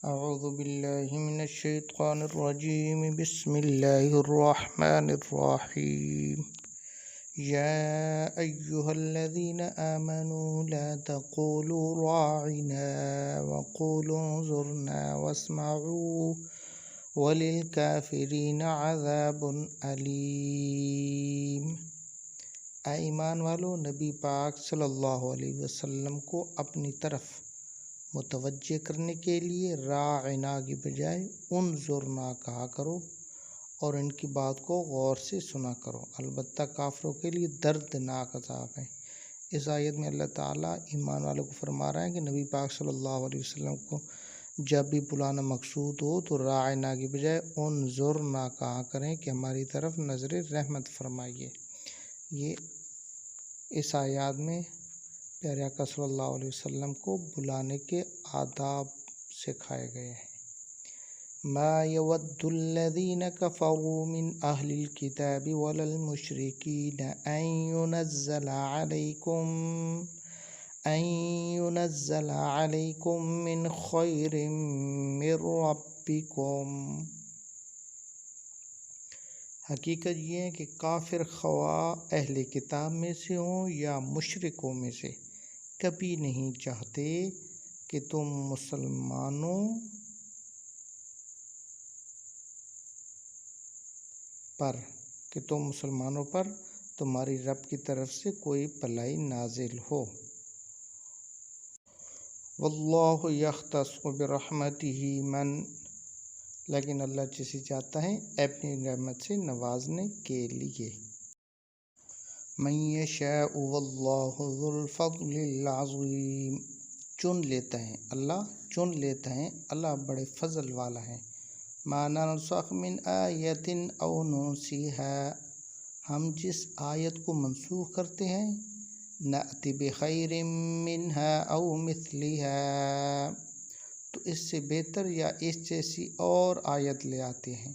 اعوذ باللہ من الشیطان الرجیم بسم اللہ الرحمن الرحیم یا ایہا الذین آمنوا لا تقولوا راعنا وقولوا انظرنا واسمعوا وللکافرین عذاب علیم۔ اے ایمان والو، نبی پاک صلی اللہ علیہ وسلم کو اپنی طرف متوجہ کرنے کے لیے راعنا کی بجائے انظرنا کہا کرو اور ان کی بات کو غور سے سنا کرو، البتہ کافروں کے لیے دردناک عذاب ہے۔ اس آیت میں اللہ تعالیٰ ایمان والوں کو فرما رہا ہے کہ نبی پاک صلی اللہ علیہ وسلم کو جب بھی بلانا مقصود ہو تو راعنا کی بجائے انظرنا کہا کریں کہ ہماری طرف نظر رحمت فرمائیے۔ یہ اس آیات میں پیارے آقا صلی اللہ علیہ وسلم کو بلانے کے آداب سکھائے گئے ہیں۔ ما یود الذین کفروا من اہل الکتاب ولا المشرکین ان ينزل علیکم من خیر من ربکم۔ حقیقت یہ ہے کہ کافر خواہ اہل کتاب میں سے ہوں یا مشرکوں میں سے کبھی نہیں چاہتے کہ تم مسلمانوں پر تمہاری رب کی طرف سے کوئی بھلائی نازل ہو۔ واللہ یختص برحمتہ من، لیکن اللہ جسے چاہتا ہے اپنی رحمت سے نوازنے کے لیے۔ من یشاء واللہ ذو الفضل العظیم، چن لیتا ہے اللہ بڑے فضل والا ہے۔ ما ننسخ من آیت او ننسیہا، ہم جس آیت کو منسوخ کرتے ہیں نأتی بخیر منہا او مثلہا، تو اس سے بہتر یا اس جیسی اور آیت لے آتے ہیں۔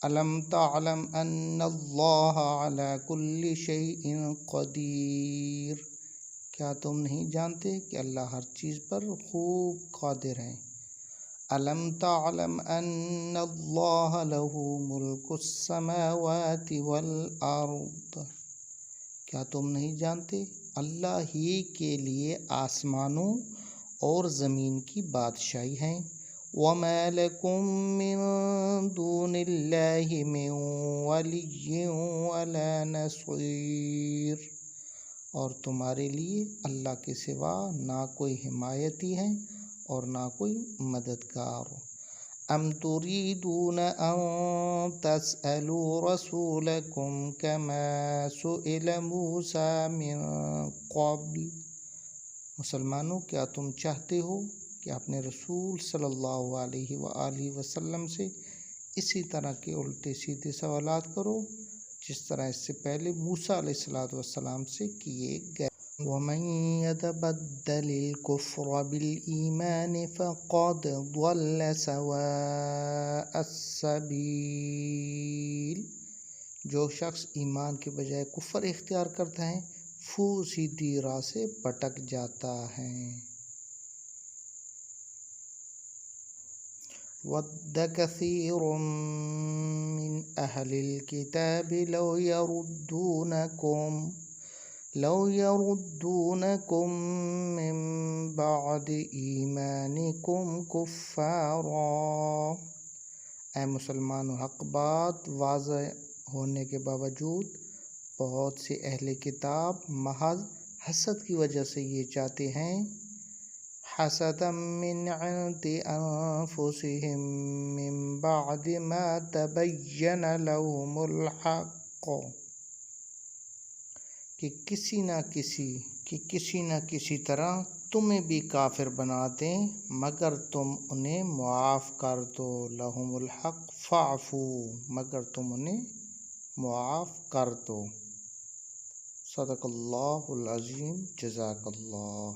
الم تعلم ان اللہ علی کل شیء قدیر، کیا تم نہیں جانتے کہ اللہ ہر چیز پر خوب قادر ہے۔ الم تعلم ان اللہ لہ ملک السماوات والارض، کیا تم نہیں جانتے اللہ ہی کے لیے آسمانوں اور زمین کی بادشاہی ہے۔ وَمَا لَكُم مِّن دُونِ اللَّهِ مِن وَلِيٍّ وَلَا نَصِيرٍ، اور تمہارے لیے اللہ کے سوا نہ کوئی حمایتی ہے اور نہ کوئی مددگار۔ ام تريدون ان تسألوا رسولكم كما سئل موسى من قبل، مسلمانوں کیا تم چاہتے ہو کہ اپنے رسول صلی اللہ علیہ وآلہ وسلم سے اسی طرح کے الٹے سیدھے سوالات کرو جس طرح اس سے پہلے موسیٰ علیہ السلام سے کیے گئے۔ وَمَن يَتَبَدَّلِ الْكُفْرَ بِالْإِيمَانِ فَقَدْ ضَلَّ سَوَاءَ السَّبِيلِ، جو شخص ایمان کے بجائے کفر اختیار کرتا ہے سیدھی راہ سے بھٹک جاتا ہے۔ وَدَّ كَثِيرٌ مِّنْ أَهْلِ الْكِتَابِ لَوْ يَرُدُّونَكُم مِّن بَعْدِ إِيمَانِكُمْ كُفَّارًا، اے مسلمانوں، حق بات واضح ہونے کے باوجود بہت سے اہل کتاب محض حسد کی وجہ سے یہ چاہتے ہیں، حسدا من عند انفسهم من بعد ما تبین لهم الحق، کہ کسی نہ کسی طرح تمہیں بھی کافر بنا دیں مگر تم انہیں معاف کر دو، لہم الحق فاعفو، مگر تم انہیں معاف کر دو۔ صدق اللہ العظیم، جزاک اللہ۔